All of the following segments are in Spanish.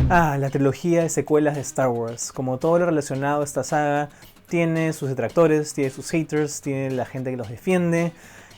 La trilogía de secuelas de Star Wars. Como todo lo relacionado a esta saga, tiene sus detractores, tiene sus haters, tiene la gente que los defiende.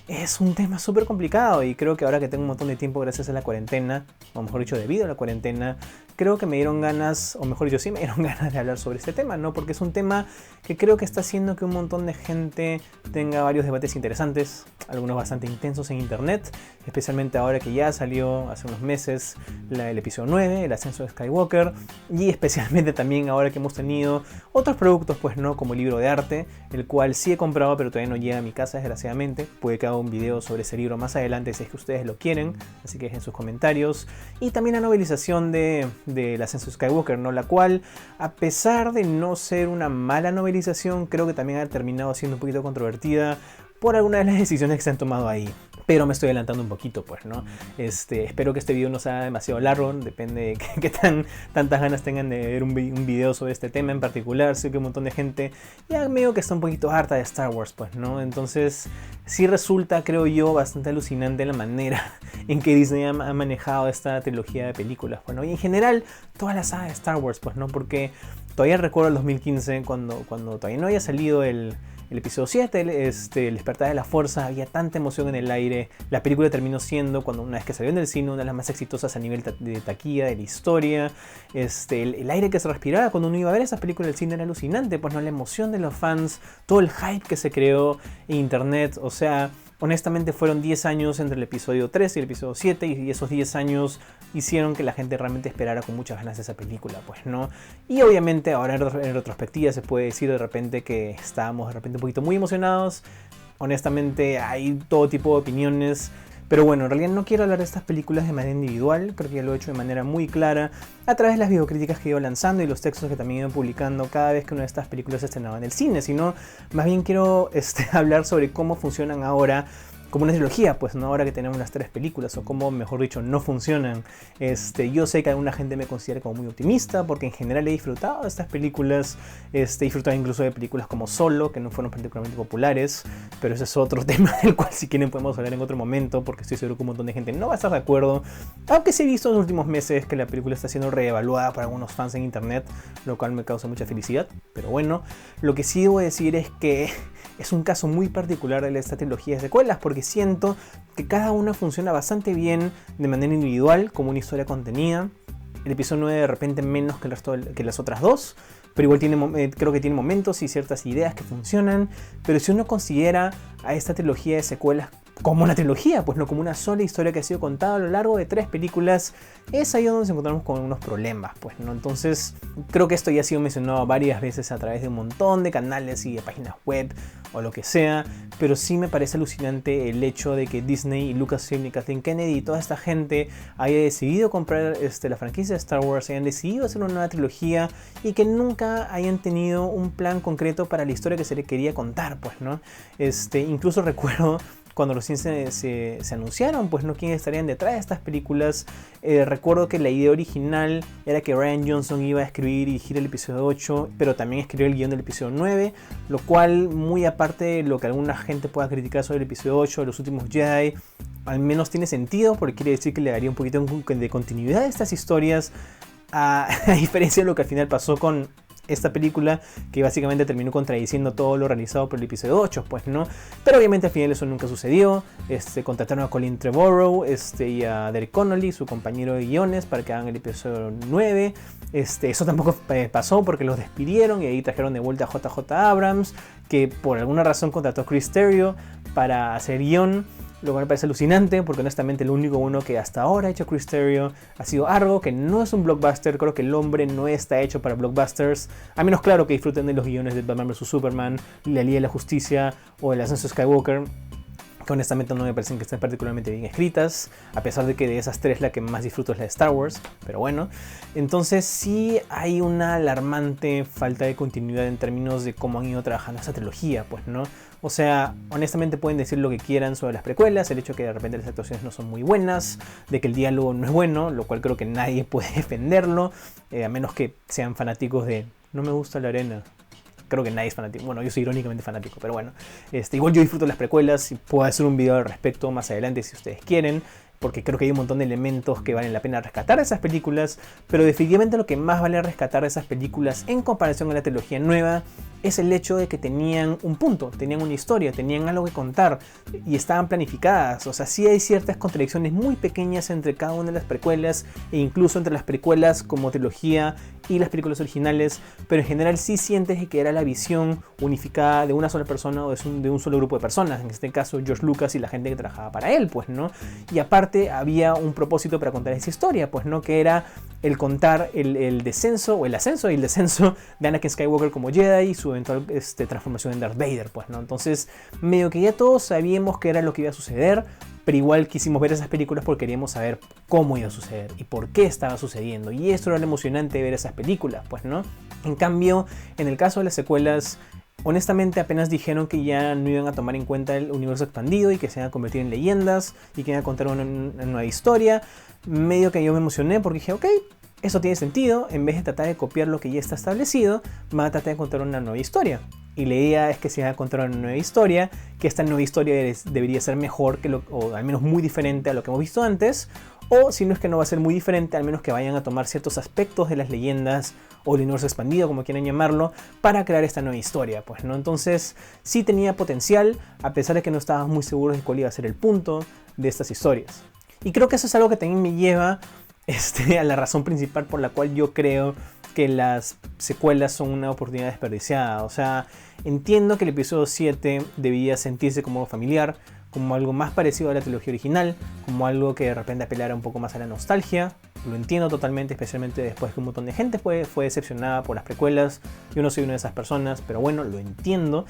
Es un tema súper complicado y creo que ahora que tengo un montón de tiempo gracias a la cuarentena, o mejor dicho debido a la cuarentena, creo que me dieron ganas, o mejor dicho sí me dieron ganas de hablar sobre este tema, ¿no? Porque es un tema que creo que está haciendo que un montón de gente tenga varios debates interesantes, algunos bastante intensos en internet, especialmente ahora que ya salió hace unos meses el episodio 9, el ascenso de Skywalker, y especialmente también ahora que hemos tenido otros productos, pues no, como el libro de arte, el cual sí he comprado pero todavía no llega a mi casa desgraciadamente. Puede que haga un video sobre ese libro más adelante si es que ustedes lo quieren, así que dejen sus comentarios. Y también la novelización del ascenso de Skywalker, ¿no? La cual, a pesar de no ser una mala novelización, creo que también ha terminado siendo un poquito controvertida por algunas de las decisiones que se han tomado ahí. Pero me estoy adelantando un poquito, pues, ¿no? Espero que este video no sea demasiado largo, depende de qué tantas ganas tengan de ver un video sobre este tema en particular. Sé que un montón de gente ya medio que está un poquito harta de Star Wars, pues, ¿no? Entonces, sí resulta, creo yo, bastante alucinante la manera en que Disney ha manejado esta trilogía de películas, pues, ¿no? Y en general, toda la saga de Star Wars, pues, ¿no? Porque todavía recuerdo el 2015, cuando todavía no había salido el episodio 7, el despertar de la fuerza, había tanta emoción en el aire. La película terminó siendo, una vez que salió en el cine, una de las más exitosas a nivel de taquilla de la historia. El aire que se respiraba cuando uno iba a ver esas películas del cine era alucinante, pues no, la emoción de los fans, todo el hype que se creó en internet, o sea, honestamente fueron 10 años entre el episodio 3 y el episodio 7 y esos 10 años hicieron que la gente realmente esperara con muchas ganas esa película, pues, ¿no? Y obviamente ahora en retrospectiva se puede decir de repente que estábamos de repente un poquito muy emocionados. Honestamente hay todo tipo de opiniones. Pero bueno, en realidad no quiero hablar de estas películas de manera individual, creo que ya lo he hecho de manera muy clara a través de las videocríticas que he ido lanzando y los textos que también he ido publicando cada vez que una de estas películas se estrenaba en el cine, sino más bien quiero hablar sobre cómo funcionan ahora como una trilogía, pues no, ahora que tenemos las 3 películas, o como mejor dicho no funcionan. Yo sé que alguna gente me considera como muy optimista porque en general he disfrutado de estas películas, he disfrutado incluso de películas como Solo, que no fueron particularmente populares, pero ese es otro tema del cual si quieren podemos hablar en otro momento, porque estoy seguro que un montón de gente no va a estar de acuerdo, aunque sí he visto en los últimos meses que la película está siendo reevaluada por algunos fans en internet, lo cual me causa mucha felicidad. Pero bueno, lo que sí debo decir es que es un caso muy particular de esta trilogía de secuelas, porque siento que cada una funciona bastante bien de manera individual, como una historia contenida. El episodio 9 de repente menos que el resto que las otras dos, pero igual creo que tiene momentos y ciertas ideas que funcionan. Pero si uno considera a esta trilogía de secuelas como una trilogía, pues no como una sola historia que ha sido contada a lo largo de 3 películas, es ahí donde nos encontramos con unos problemas, pues, ¿no? Entonces, creo que esto ya ha sido mencionado varias veces a través de un montón de canales y de páginas web o lo que sea, pero sí me parece alucinante el hecho de que Disney y Lucasfilm y Kathleen Kennedy y toda esta gente haya decidido comprar la franquicia de Star Wars, hayan decidido hacer una nueva trilogía y que nunca hayan tenido un plan concreto para la historia que se le quería contar, pues, ¿no? Incluso recuerdo cuando recién se anunciaron, pues no quiénes estarían detrás de estas películas. Recuerdo que la idea original era que Rian Johnson iba a escribir y dirigir el episodio 8, pero también escribió el guión del episodio 9, lo cual, muy aparte de lo que alguna gente pueda criticar sobre el episodio 8, Los Últimos Jedi, al menos tiene sentido, porque quiere decir que le daría un poquito de continuidad a estas historias, a diferencia de lo que al final pasó con esta película, que básicamente terminó contradiciendo todo lo realizado por el episodio 8, pues, ¿no? Pero obviamente al final eso nunca sucedió. Contrataron a Colin Trevorrow y a Derek Connolly, su compañero de guiones, para que hagan el episodio 9. Eso tampoco pasó porque los despidieron y ahí trajeron de vuelta a JJ Abrams, que por alguna razón contrató a Chris Terrio para hacer guión. Lo cual me parece alucinante porque honestamente lo único bueno que hasta ahora ha hecho Chris Terrio ha sido algo que no es un blockbuster. Creo que el hombre no está hecho para blockbusters, a menos claro que disfruten de los guiones de Batman vs Superman, La Liga de la Justicia o El Ascenso de Skywalker, que honestamente no me parecen que estén particularmente bien escritas, a pesar de que de esas 3 la que más disfruto es la de Star Wars, pero bueno. Entonces sí hay una alarmante falta de continuidad en términos de cómo han ido trabajando esa trilogía, pues, ¿no? O sea, honestamente pueden decir lo que quieran sobre las precuelas, el hecho de que de repente las actuaciones no son muy buenas, de que el diálogo no es bueno, lo cual creo que nadie puede defenderlo, a menos que sean fanáticos de "no me gusta la arena". creo que nadie es fanático. Bueno, yo soy irónicamente fanático, pero bueno. Igual yo disfruto las precuelas y puedo hacer un video al respecto más adelante si ustedes quieren, porque creo que hay un montón de elementos que valen la pena rescatar de esas películas, pero definitivamente lo que más vale rescatar de esas películas en comparación a la trilogía nueva es el hecho de que tenían un punto, tenían una historia, tenían algo que contar y estaban planificadas. O sea, sí hay ciertas contradicciones muy pequeñas entre cada una de las precuelas e incluso entre las precuelas como trilogía y las películas originales, pero en general sí sientes que era la visión unificada de una sola persona o de un solo grupo de personas, en este caso George Lucas y la gente que trabajaba para él, pues, ¿no? Y aparte había un propósito para contar esa historia, pues, ¿no? Que era el contar el descenso o el ascenso y el descenso de Anakin Skywalker como Jedi y su eventual transformación en Darth Vader, pues, ¿no? Entonces, medio que ya todos sabíamos qué era lo que iba a suceder, pero igual quisimos ver esas películas porque queríamos saber cómo iba a suceder y por qué estaba sucediendo. Y esto era lo emocionante de ver esas películas, pues, ¿no? En cambio, en el caso de las secuelas, honestamente apenas dijeron que ya no iban a tomar en cuenta el universo expandido y que se iban a convertir en leyendas y que iban a contar una nueva historia. Medio que yo me emocioné porque dije, ok, eso tiene sentido. En vez de tratar de copiar lo que ya está establecido, van a tratar de contar una nueva historia. Y la idea es que se va a contar una nueva historia, que esta nueva historia debería ser mejor o al menos muy diferente a lo que hemos visto antes, o si no es que no va a ser muy diferente, al menos que vayan a tomar ciertos aspectos de las leyendas o el universo expandido, como quieran llamarlo, para crear esta nueva historia, pues, ¿no? Entonces sí tenía potencial, a pesar de que no estábamos muy seguros de cuál iba a ser el punto de estas historias. Y creo que eso es algo que también me lleva a la razón principal por la cual yo creo que las secuelas son una oportunidad desperdiciada. O sea, entiendo que el episodio 7 debía sentirse como familiar, como algo más parecido a la trilogía original, como algo que de repente apelara un poco más a la nostalgia. Lo entiendo totalmente, especialmente después que un montón de gente fue decepcionada por las precuelas. Yo no soy una de esas personas, pero bueno, lo entiendo.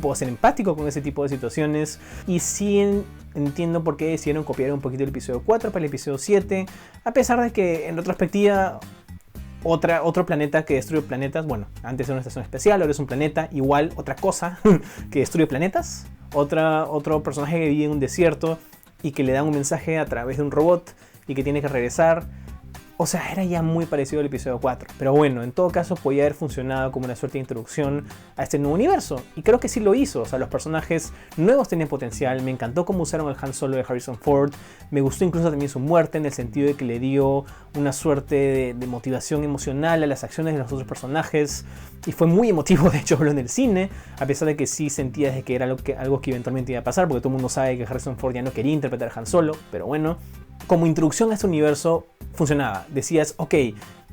Puedo ser empático con ese tipo de situaciones. Y sí entiendo por qué decidieron copiar un poquito el episodio 4 para el episodio 7, a pesar de que en retrospectiva otro planeta que destruye planetas, bueno, antes era una estación especial, ahora es un planeta, igual otra cosa que destruye planetas, otro personaje que vive en un desierto y que le dan un mensaje a través de un robot y que tiene que regresar. O sea, era ya muy parecido al episodio 4. Pero bueno, en todo caso podía haber funcionado como una suerte de introducción a este nuevo universo. Y creo que sí lo hizo. O sea, los personajes nuevos tenían potencial. Me encantó cómo usaron el Han Solo de Harrison Ford. Me gustó incluso también su muerte, en el sentido de que le dio una suerte de motivación emocional a las acciones de los otros personajes. Y fue muy emotivo, de hecho, verlo en el cine. A pesar de que sí sentía que era algo que eventualmente iba a pasar. Porque todo el mundo sabe que Harrison Ford ya no quería interpretar a Han Solo. Pero bueno, como introducción a este universo funcionaba. Decías, ok,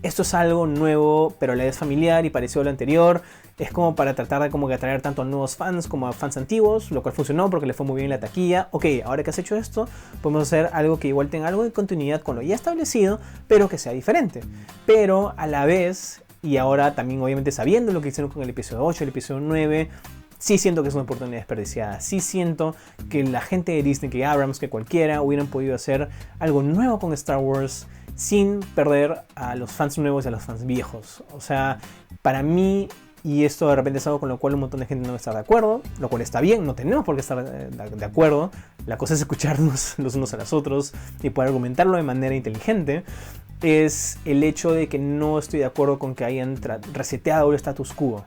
esto es algo nuevo, pero a la vez familiar y parecido a lo anterior. Es como para tratar de como que atraer tanto a nuevos fans como a fans antiguos, lo cual funcionó porque le fue muy bien en la taquilla. Ok, ahora que has hecho esto, podemos hacer algo que igual tenga algo de continuidad con lo ya establecido, pero que sea diferente. Pero a la vez, y ahora también obviamente sabiendo lo que hicieron con el episodio 8, el episodio 9, sí siento que es una oportunidad desperdiciada. Sí siento que la gente de Disney, que Abrams, que cualquiera, hubieran podido hacer algo nuevo con Star Wars sin perder a los fans nuevos y a los fans viejos. O sea, para mí, y esto de repente es algo con lo cual un montón de gente no está de acuerdo, lo cual está bien, no tenemos por qué estar de acuerdo. La cosa es escucharnos los unos a los otros y poder argumentarlo de manera inteligente. Es el hecho de que no estoy de acuerdo con que hayan reseteado el status quo.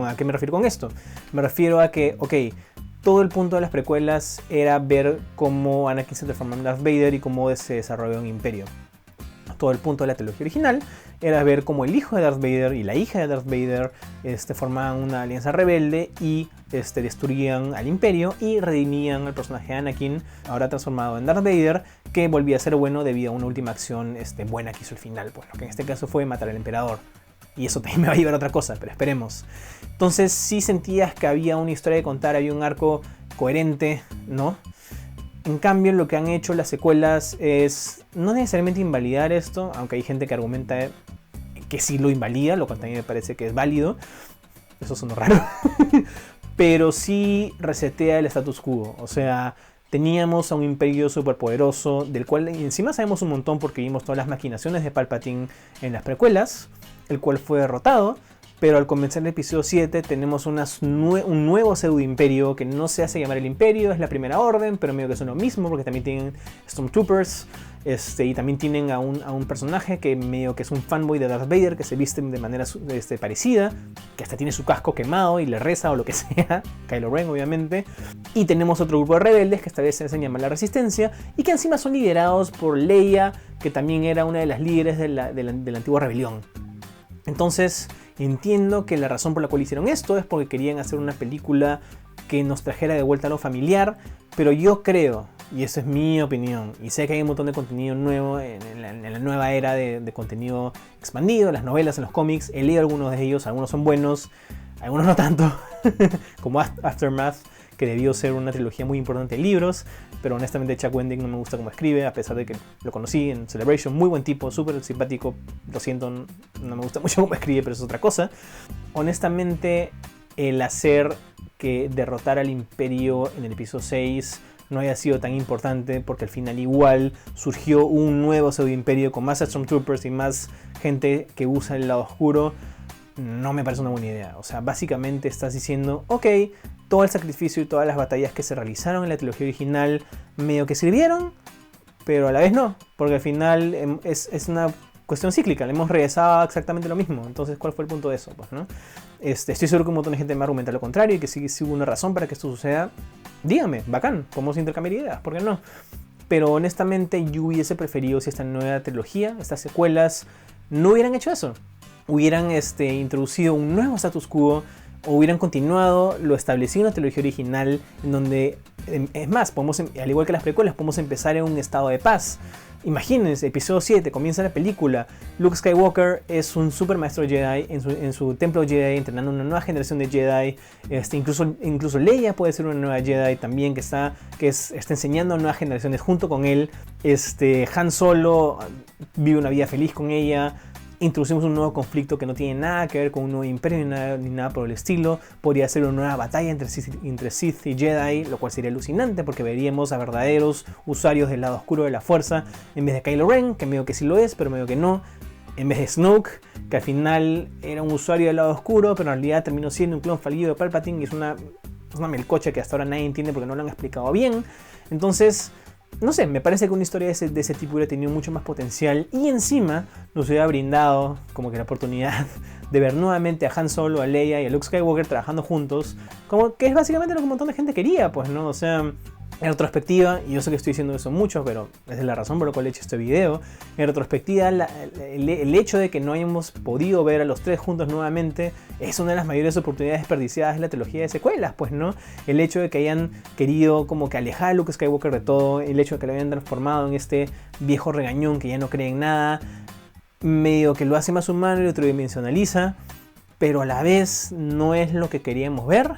¿A qué me refiero con esto? Me refiero a que, ok, todo el punto de las precuelas era ver cómo Anakin se transformó en Darth Vader y cómo se desarrolló un imperio. Todo el punto de la trilogía original era ver cómo el hijo de Darth Vader y la hija de Darth Vader formaban una alianza rebelde y destruían al imperio y redimían al personaje de Anakin, ahora transformado en Darth Vader, que volvía a ser bueno debido a una última acción buena que hizo al final, pues, lo que en este caso fue matar al emperador. Y eso también me va a llevar a otra cosa, pero esperemos. Entonces sí sentías que había una historia de contar, había un arco coherente, ¿no? En cambio, lo que han hecho las secuelas es no necesariamente invalidar esto, aunque hay gente que argumenta que sí lo invalida, lo cual también me parece que es válido. Eso sonó raro. Pero sí resetea el status quo. O sea, teníamos a un imperio superpoderoso, del cual encima sabemos un montón porque vimos todas las maquinaciones de Palpatine en las precuelas, el cual fue derrotado. Pero al comenzar el episodio 7 tenemos un nuevo pseudo imperio que no se hace llamar el imperio, es la primera orden, pero medio que son lo mismo porque también tienen Stormtroopers. Y también tienen a un personaje que medio que es un fanboy de Darth Vader, que se viste de manera parecida, que hasta tiene su casco quemado y le reza o lo que sea, Kylo Ren obviamente. Y tenemos otro grupo de rebeldes que esta vez se hacen llamar la Resistencia y que encima son liderados por Leia, que también era una de las líderes de la antigua rebelión. Entonces entiendo que la razón por la cual hicieron esto es porque querían hacer una película que nos trajera de vuelta a lo familiar, pero yo creo, y esa es mi opinión, y sé que hay un montón de contenido nuevo en la nueva era de contenido expandido, las novelas, en los cómics, he leído algunos de ellos, algunos son buenos, algunos no tanto, como Aftermath, que debió ser una trilogía muy importante de libros, pero honestamente Chuck Wendig no me gusta cómo escribe, a pesar de que lo conocí en Celebration, muy buen tipo, súper simpático, lo siento, no me gusta mucho cómo escribe, pero es otra cosa. Honestamente, el hacer que derrotar al Imperio en el episodio 6 no haya sido tan importante, porque al final igual surgió un nuevo pseudo imperio con más Stormtroopers y más gente que usa el lado oscuro, no me parece una buena idea. O sea, básicamente estás diciendo, ok, todo el sacrificio y todas las batallas que se realizaron en la trilogía original medio que sirvieron, pero a la vez no, porque al final es una cuestión cíclica, le hemos regresado a exactamente lo mismo. Entonces, ¿cuál fue el punto de eso? Pues, ¿no? Estoy seguro que un montón de gente me va a argumentar lo contrario y que si hubo una razón para que esto suceda, dígame, bacán, podemos intercambiar ideas, ¿por qué no? Pero honestamente yo hubiese preferido si esta nueva trilogía, estas secuelas, no hubieran hecho eso. Hubieran introducido un nuevo status quo, o hubieran continuado lo establecido en la trilogía original, en donde, es más, al igual que las precuelas, podemos empezar en un estado de paz. Imagínense, episodio 7, comienza la película, Luke Skywalker es un super maestro Jedi en su templo Jedi, entrenando una nueva generación de Jedi, incluso Leia puede ser una nueva Jedi también, que está enseñando a nuevas generaciones junto con él. Han Solo vive una vida feliz con ella. Introducimos un nuevo conflicto que no tiene nada que ver con un nuevo imperio ni nada por el estilo. Podría ser una nueva batalla entre Sith y Jedi, lo cual sería alucinante porque veríamos a verdaderos usuarios del lado oscuro de la fuerza, en vez de Kylo Ren, que medio que sí lo es, pero medio que no, en vez de Snoke, que al final era un usuario del lado oscuro, pero en realidad terminó siendo un clon fallido de Palpatine, y es una melcocha que hasta ahora nadie entiende porque no lo han explicado bien. Entonces, no sé, me parece que una historia de ese tipo hubiera tenido mucho más potencial y encima nos hubiera brindado como que la oportunidad de ver nuevamente a Han Solo, a Leia y a Luke Skywalker trabajando juntos, como que es básicamente lo que un montón de gente quería, pues, ¿no? O sea, en retrospectiva, y yo sé que estoy diciendo eso mucho, pero esa es la razón por la cual he hecho este video, en retrospectiva el hecho de que no hayamos podido ver a los tres juntos nuevamente es una de las mayores oportunidades desperdiciadas en la trilogía de secuelas, pues, ¿no? El hecho de que hayan querido como que alejar a Luke Skywalker de todo, el hecho de que lo hayan transformado en este viejo regañón que ya no cree en nada, medio que lo hace más humano y lo tridimensionaliza, pero a la vez no es lo que queríamos ver.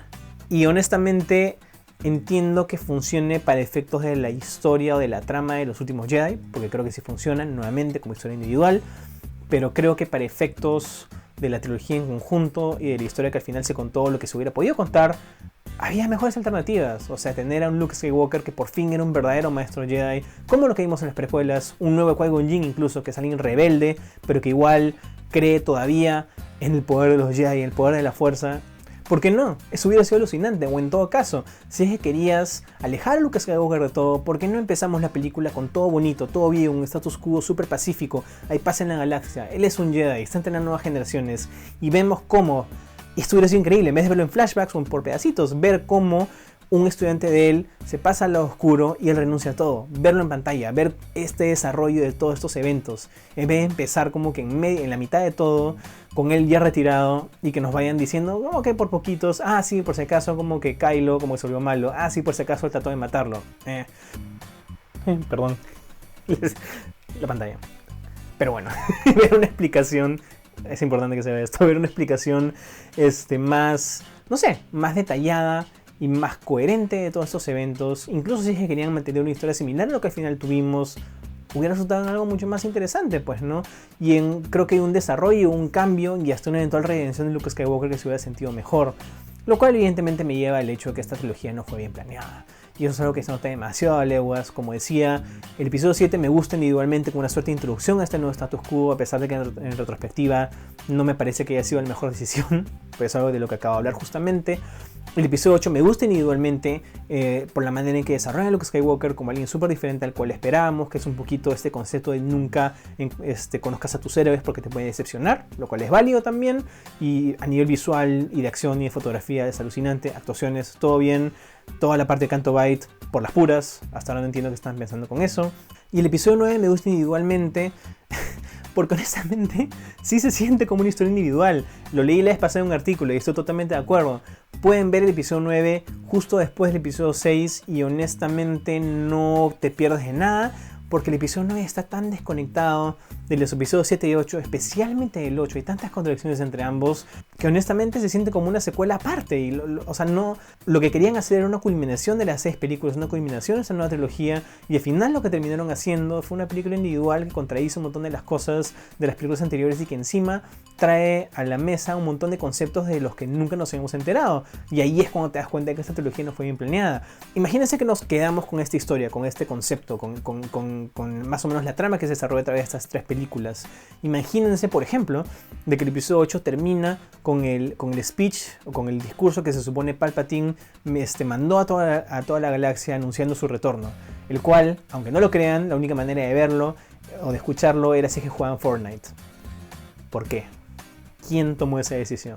Y honestamente entiendo que funcione para efectos de la historia o de la trama de los últimos Jedi, porque creo que sí funcionan nuevamente como historia individual, pero creo que para efectos de la trilogía en conjunto y de la historia que al final se contó, lo que se hubiera podido contar, había mejores alternativas. O sea, tener a un Luke Skywalker que por fin era un verdadero maestro Jedi, como lo que vimos en las precuelas, un nuevo Qui-Gon Jinn incluso, que es alguien rebelde, pero que igual cree todavía en el poder de los Jedi, en el poder de la fuerza. ¿Por qué no? Eso hubiera sido alucinante. O en todo caso, si es que querías alejar a Luke Skywalker de todo, ¿por qué no empezamos la película con todo bonito, todo bien, un status quo súper pacífico? Hay paz en la galaxia, él es un Jedi, está entrenando nuevas generaciones y vemos cómo, y esto hubiera sido increíble, en vez de verlo en flashbacks o por pedacitos, ver cómo un estudiante de él se pasa al lado oscuro y él renuncia a todo, verlo en pantalla, ver este desarrollo de todos estos eventos, en vez de empezar como que en la mitad de todo, con él ya retirado y que nos vayan diciendo como que por poquitos, sí, por si acaso como que Kylo como que se volvió malo, sí, por si acaso él trató de matarlo, perdón, la pantalla, pero bueno, ver una explicación, es importante que se vea esto, ver una explicación más, no sé, más detallada y más coherente de todos estos eventos, incluso si es que querían mantener una historia similar a lo que al final tuvimos, hubiera resultado en algo mucho más interesante, pues, ¿no? Y creo que hay un desarrollo, un cambio y hasta una eventual redención de Luke Skywalker que se hubiera sentido mejor, lo cual evidentemente me lleva al hecho de que esta trilogía no fue bien planeada. y eso es algo que se nota demasiado a leguas. Como decía, el episodio 7 me gusta individualmente como una suerte de introducción a este nuevo status quo, a pesar de que en retrospectiva no me parece que haya sido la mejor decisión, pero es algo de lo que acabo de hablar justamente. El episodio 8 me gusta individualmente por la manera en que desarrolla a Luke Skywalker como alguien súper diferente al cual esperábamos, que es un poquito este concepto de nunca conozcas a tus héroes porque te puede decepcionar, lo cual es válido también, y a nivel visual y de acción y de fotografía es alucinante, actuaciones, todo bien, toda la parte de Canto Bight por las puras, hasta ahora no entiendo qué están pensando con eso. Y el episodio 9 me gusta individualmente porque honestamente sí se siente como una historia individual. Lo leí la vez pasada en un artículo y estoy totalmente de acuerdo. Pueden ver el episodio 9 justo después del episodio 6 y honestamente no te pierdes de nada, porque el episodio 9 está tan desconectado de los episodios 7 y 8, especialmente del 8. Hay tantas contradicciones entre ambos que honestamente se siente como una secuela aparte. Y o sea, no, lo que querían hacer era una culminación de las 6 películas, una culminación de esa nueva trilogía. Y al final lo que terminaron haciendo fue una película individual que contradice un montón de las cosas de las películas anteriores y que encima trae a la mesa un montón de conceptos de los que nunca nos habíamos enterado. Y ahí es cuando te das cuenta de que esta trilogía no fue bien planeada. Imagínense que nos quedamos con esta historia, con este concepto, con más o menos la trama que se desarrolla a través de estas 3 películas. Imagínense, por ejemplo, de que el episodio 8 termina con el speech o con el discurso que se supone Palpatine mandó a toda la galaxia anunciando su retorno, el cual, aunque no lo crean, la única manera de verlo o de escucharlo era si es que jugaban Fortnite. ¿Por qué? ¿Quién tomó esa decisión?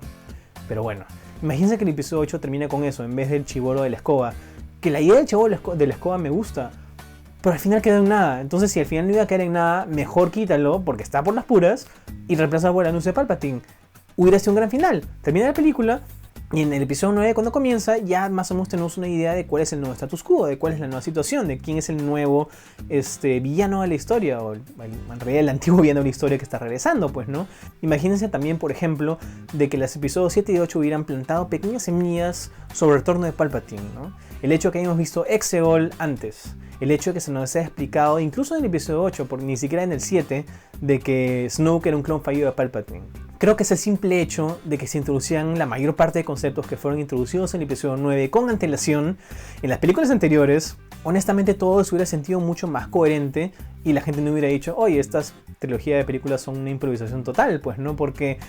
Pero bueno, imagínense que el episodio 8 termina con eso, en vez del chibolo de la escoba. Que la idea del chibolo de la escoba me gusta, pero al final quedó en nada. Entonces, si al final no iba a quedar en nada, mejor quítalo, porque está por las puras, y reemplaza por el anuncio de Palpatine. Hubiera sido un gran final. Termina la película, y en el episodio 9, cuando comienza, ya más o menos tenemos una idea de cuál es el nuevo status quo, de cuál es la nueva situación, de quién es el nuevo villano de la historia, o en realidad el antiguo villano de la historia que está regresando, pues, ¿no? Imagínense también, por ejemplo, de que los episodios 7 y 8 hubieran plantado pequeñas semillas sobre el retorno de Palpatine, ¿no? El hecho de que hayamos visto Exegol antes, el hecho de que se nos haya explicado, incluso en el episodio 8, porque ni siquiera en el 7, de que Snoke era un clon fallido de Palpatine. Creo que es el simple hecho de que se introducían la mayor parte de conceptos que fueron introducidos en el episodio 9 con antelación en las películas anteriores. Honestamente todo se hubiera sentido mucho más coherente y la gente no hubiera dicho, oye, estas trilogías de películas son una improvisación total, pues no, porque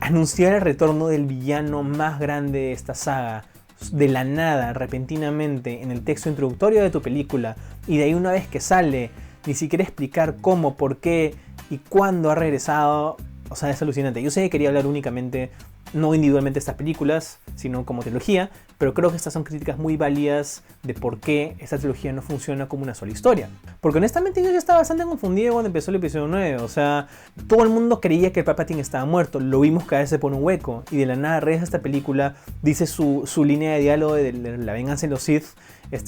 anunciar el retorno del villano más grande de esta saga de la nada, repentinamente, en el texto introductorio de tu película, y de ahí una vez que sale, ni siquiera explicar cómo, por qué y cuándo ha regresado, o sea, es alucinante. Yo sé que quería hablar únicamente, no individualmente de estas películas, sino como trilogía, pero creo que estas son críticas muy válidas de por qué esta trilogía no funciona como una sola historia. Porque honestamente yo ya estaba bastante confundido cuando empezó el episodio 9, o sea, todo el mundo creía que Palpatine estaba muerto, lo vimos caerse por un hueco, y de la nada regresa esta película, dice su línea de diálogo de la venganza de los Sith,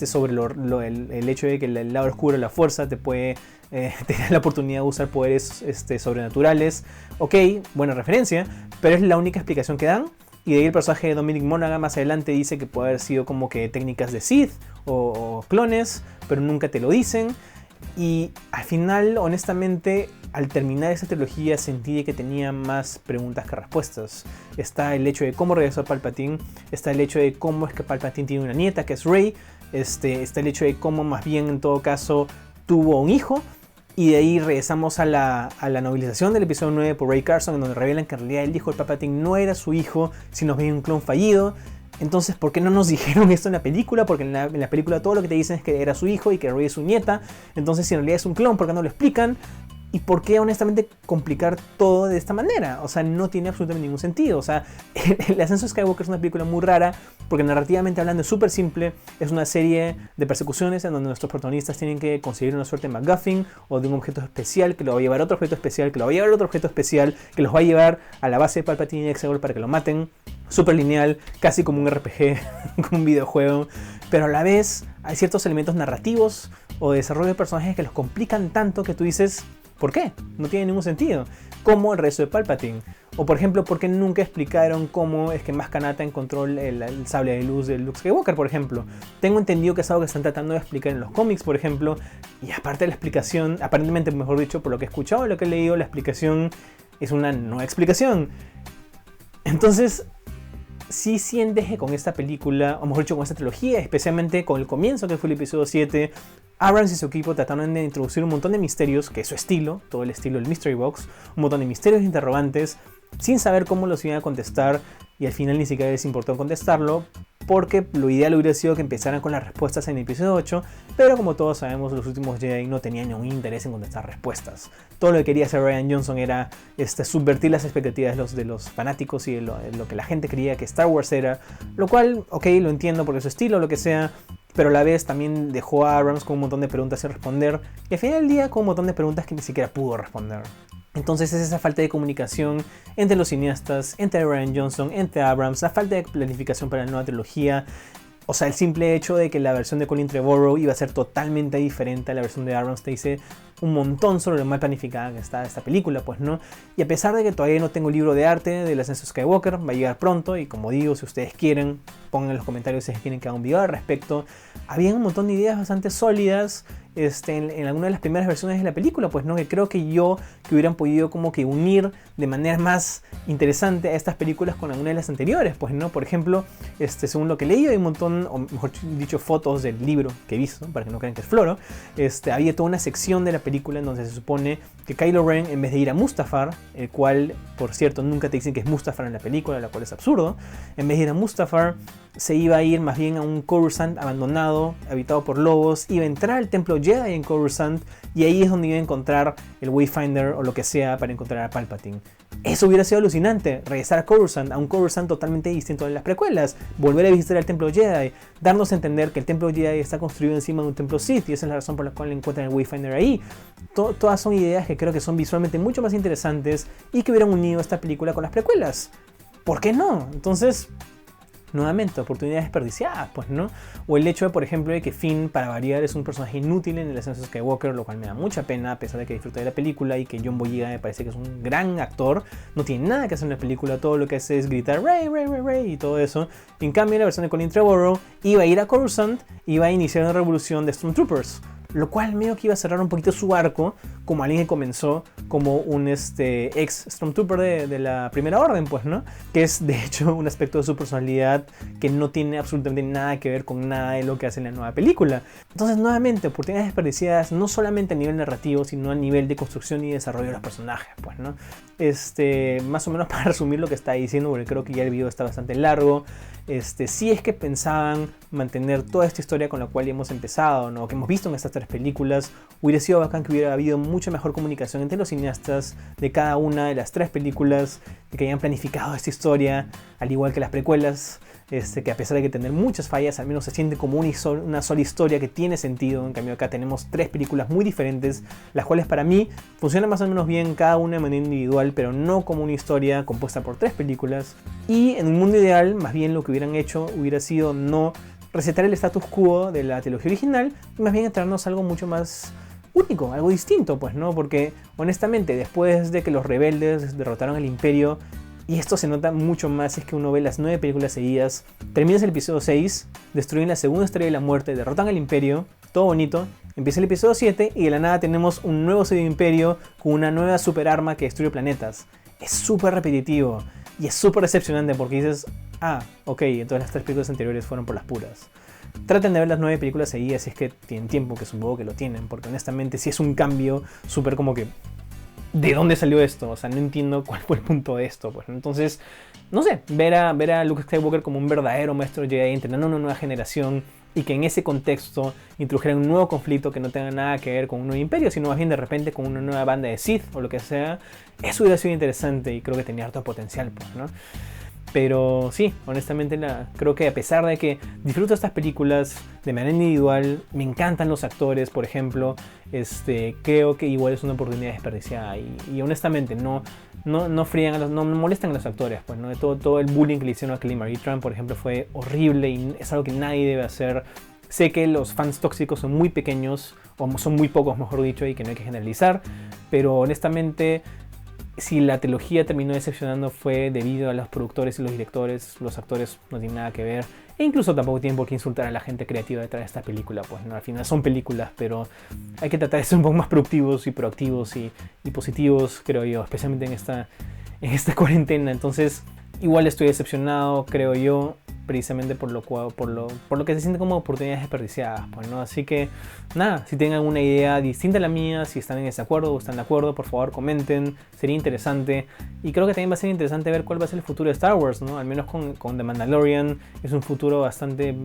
sobre el hecho de que el lado oscuro de la fuerza te puede te da la oportunidad de usar poderes sobrenaturales. Ok, buena referencia, pero es la única explicación que dan. Y de ahí el personaje de Dominic Monaghan más adelante dice que puede haber sido como que técnicas de Sith o clones, pero nunca te lo dicen. Y al final, honestamente, al terminar esa trilogía sentí que tenía más preguntas que respuestas. Está el hecho de cómo regresó Palpatine, está el hecho de cómo es que Palpatine tiene una nieta que es Rey, está el hecho de cómo más bien en todo caso tuvo un hijo. Y de ahí regresamos a la novelización del episodio 9 por Ray Carson, en donde revelan que en realidad el hijo de Palpatine no era su hijo, sino que un clon fallido. Entonces, ¿por qué no nos dijeron esto en la película? Porque en la película todo lo que te dicen es que era su hijo y que Rey es su nieta. Entonces, si en realidad es un clon, ¿por qué no lo explican? ¿Y por qué honestamente complicar todo de esta manera? O sea, no tiene absolutamente ningún sentido. O sea, El Ascenso de Skywalker es una película muy rara porque narrativamente hablando es súper simple. Es una serie de persecuciones en donde nuestros protagonistas tienen que conseguir una suerte de MacGuffin o de un objeto especial que lo va a llevar a otro objeto especial, que lo va a llevar a otro objeto especial, que los va a llevar a la base de Palpatine y Exegol para que lo maten. Súper lineal, casi como un RPG, como un videojuego. Pero a la vez hay ciertos elementos narrativos o de desarrollo de personajes que los complican tanto que tú dices... ¿Por qué? No tiene ningún sentido. Como el resto de Palpatine. O por ejemplo, ¿por qué nunca explicaron cómo es que Maz Kanata encontró el sable de luz de Luke Skywalker, por ejemplo? Tengo entendido que es algo que están tratando de explicar en los cómics, por ejemplo. Y aparte de la explicación, aparentemente, mejor dicho, por lo que he escuchado y lo que he leído, la explicación es una no explicación. Entonces... sí sientes que con esta película, o mejor dicho con esta trilogía, especialmente con el comienzo que fue el episodio 7, Abrams y su equipo trataron de introducir un montón de misterios, que es su estilo, todo el estilo del Mystery Box, un montón de misterios e interrogantes, sin saber cómo los iban a contestar, y al final ni siquiera les importó contestarlo, porque lo ideal hubiera sido que empezaran con las respuestas en el episodio 8, pero como todos sabemos, los últimos Jedi no tenían ningún interés en contestar respuestas. Todo lo que quería hacer Rian Johnson era subvertir las expectativas de los fanáticos y de lo que la gente creía que Star Wars era, lo cual, ok, lo entiendo porque es su estilo, lo que sea, pero a la vez también dejó a Abrams con un montón de preguntas sin responder, y al final del día con un montón de preguntas que ni siquiera pudo responder. Entonces es esa falta de comunicación entre los cineastas, entre Rian Johnson, entre Abrams, la falta de planificación para la nueva trilogía. O sea, el simple hecho de que la versión de Colin Trevorrow iba a ser totalmente diferente a la versión de Abrams te dice un montón sobre lo mal planificada que está esta película, pues, ¿no? Y a pesar de que todavía no tengo el libro de arte del ascenso de Skywalker, va a llegar pronto, y como digo, si ustedes quieren, pongan en los comentarios si quieren que haga un video al respecto. Había un montón de ideas bastante sólidas en alguna de las primeras versiones de la película, pues, ¿no? Que creo que hubieran podido como que unir de manera más interesante a estas películas con alguna de las anteriores, pues, ¿no? Por ejemplo, según lo que leí, hay un montón, o mejor dicho, fotos del libro que he visto, para que no crean que es floro. Había toda una sección de la película en donde se supone que Kylo Ren, en vez de ir a Mustafar, el cual, por cierto, nunca te dicen que es Mustafar en la película, la cual es absurdo, en vez de ir a Mustafar, se iba a ir más bien a un Coruscant abandonado, habitado por lobos, iba a entrar al templo Jedi en Coruscant, y ahí es donde iba a encontrar el Wayfinder o lo que sea para encontrar a Palpatine. Eso hubiera sido alucinante, regresar a Coruscant, a un Coruscant totalmente distinto de las precuelas, volver a visitar el templo Jedi, darnos a entender que el templo Jedi está construido encima de un templo Sith, y esa es la razón por la cual encuentran el Wayfinder ahí. Todas son ideas que creo que son visualmente mucho más interesantes y que hubieran unido esta película con las precuelas. ¿Por qué no? Entonces, nuevamente, oportunidades desperdiciadas, pues, ¿no? O el hecho de, por ejemplo, de que Finn, para variar, es un personaje inútil en el ascenso de Skywalker, lo cual me da mucha pena, a pesar de que disfruté de la película y que John Boyega me parece que es un gran actor. No tiene nada que hacer en la película, todo lo que hace es gritar Rey, Rey, Rey, Rey y todo eso. En cambio, la versión de Colin Trevorrow iba a ir a Coruscant, iba a iniciar una revolución de Stormtroopers, lo cual medio que iba a cerrar un poquito su arco como alguien que comenzó como un ex Stormtrooper de la Primera Orden, pues, ¿no? Que es de hecho un aspecto de su personalidad que no tiene absolutamente nada que ver con nada de lo que hace en la nueva película. Entonces, nuevamente, oportunidades desperdiciadas no solamente a nivel narrativo, sino a nivel de construcción y desarrollo de los personajes, pues, ¿no? Más o menos para resumir lo que está diciendo, porque creo que ya el video está bastante largo. Si es que pensaban mantener toda esta historia con la cual hemos empezado, ¿no? Que hemos visto en estas tres películas, hubiera sido bacán que hubiera habido mucha mejor comunicación entre los cineastas de cada una de las tres películas, de que hayan planificado esta historia, al igual que las precuelas, que a pesar de que tener muchas fallas, al menos se siente como una sola historia que tiene sentido. En cambio acá tenemos tres películas muy diferentes, las cuales para mí funcionan más o menos bien cada una de manera individual, pero no como una historia compuesta por tres películas. Y en un mundo ideal, más bien lo que hubieran hecho hubiera sido no resetar el status quo de la trilogía original, y más bien traernos algo mucho más único, algo distinto, pues, ¿no? Porque honestamente, después de que los rebeldes derrotaron al Imperio, y esto se nota mucho más si es que uno ve las 9 películas seguidas, terminas el episodio 6, destruyen la segunda estrella de la muerte, derrotan al Imperio, todo bonito, empieza el episodio 7 y de la nada tenemos un nuevo sello de Imperio con una nueva super arma que destruye planetas. Es súper repetitivo y es súper decepcionante porque dices, ok, entonces las tres películas anteriores fueron por las puras. Traten de ver las 9 películas seguidas si es que tienen tiempo, que supongo que lo tienen, porque honestamente sí es un cambio súper como que ¿de dónde salió esto? O sea, no entiendo cuál fue el punto de esto. Pues. Entonces, no sé, ver a Luke Skywalker como un verdadero maestro Jedi, entrenando a una nueva generación y que en ese contexto introdujeran un nuevo conflicto que no tenga nada que ver con un nuevo imperio, sino más bien de repente con una nueva banda de Sith o lo que sea, eso hubiera sido interesante y creo que tenía harto potencial, pues, ¿no? Pero sí, honestamente creo que a pesar de que disfruto estas películas de manera individual, me encantan los actores, por ejemplo, creo que igual es una oportunidad desperdiciada y honestamente no frían no molestan a los actores, pues, ¿no? Todo el bullying que le hicieron a Kelly Marie Tran, por ejemplo, fue horrible y es algo que nadie debe hacer. Sé que los fans tóxicos son muy pequeños, o son muy pocos, mejor dicho, y que no hay que generalizar, pero honestamente, si la trilogía terminó decepcionando fue debido a los productores y los directores, los actores no tienen nada que ver, e incluso tampoco tienen por qué insultar a la gente creativa detrás de esta película, pues, ¿no? Al final son películas, pero hay que tratar de ser un poco más productivos y proactivos y positivos, creo yo, especialmente en esta cuarentena. Entonces, Igual estoy decepcionado, creo yo, precisamente por lo que se siente como oportunidades desperdiciadas, pues, ¿no? Así que nada, si tienen alguna idea distinta a la mía, si están en desacuerdo o están de acuerdo, por favor comenten, sería interesante. Y creo que también va a ser interesante ver cuál va a ser el futuro de Star Wars, ¿no? Al menos con The Mandalorian es un futuro bastante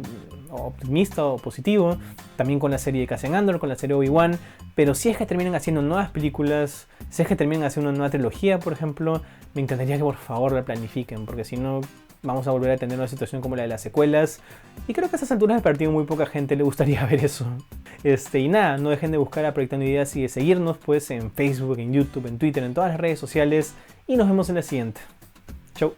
optimista o positivo, también con la serie de Cassian Andor, con la serie Obi-Wan. Pero si es que terminan haciendo nuevas películas, si es que terminan haciendo una nueva trilogía, por ejemplo, me encantaría que por favor la planifiquen, porque si no vamos a volver a tener una situación como la de las secuelas. Y creo que a estas alturas del partido muy poca gente le gustaría ver eso. Y nada, no dejen de buscar a Proyectando Ideas y de seguirnos pues en Facebook, en YouTube, en Twitter, en todas las redes sociales. Y nos vemos en la siguiente. Chau.